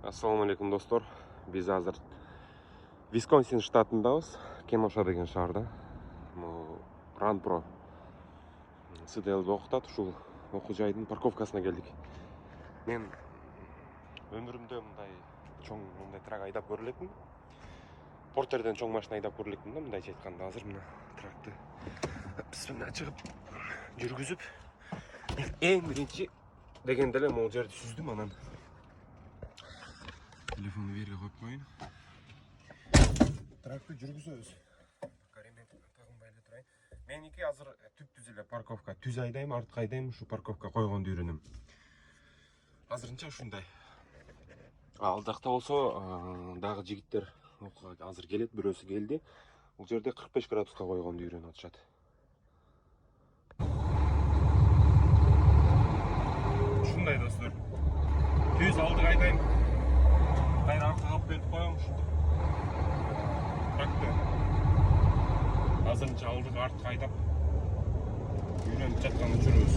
Assalamu alaikum dostlar. Biz hazır Wisconsin ştatındayız. Kenosha деген шаарда. Ранпро СДЛ'де оқытады. Ушул окуу жайдын парковкасына келдик. Мен өмүрүмдө мындай трак айдап көрө элекмин. Портерден чоң машина айдап көрө элекмин да, мындайча айтканда. Азыр мына тракты бисмилла чыгып жүргүзүп, эң биринчи дегенде эле могул жерди сүздүм, анан телефонду жерге коюп коюн. Тракты жүргүзөбүз. Каремен тагынбай эле турайын. Меники азыр түп-түз эле парковка. Түз айдайм, артка айдайм, ушу парковка койгонду үйрөнөм. Азырынча ушундай. Ал жакта болсо дагы жигиттер азыр келет, бирөөсү келди. Бул жерде 45 градуска койгонду үйрөнүп атышат. Ушундай достор. Түз алдыга айдайм. Кайра аркага алып келип коем ушунтип. Тракты азырынча алдыга артка айдап үйрөнүп жаткан учурубуз.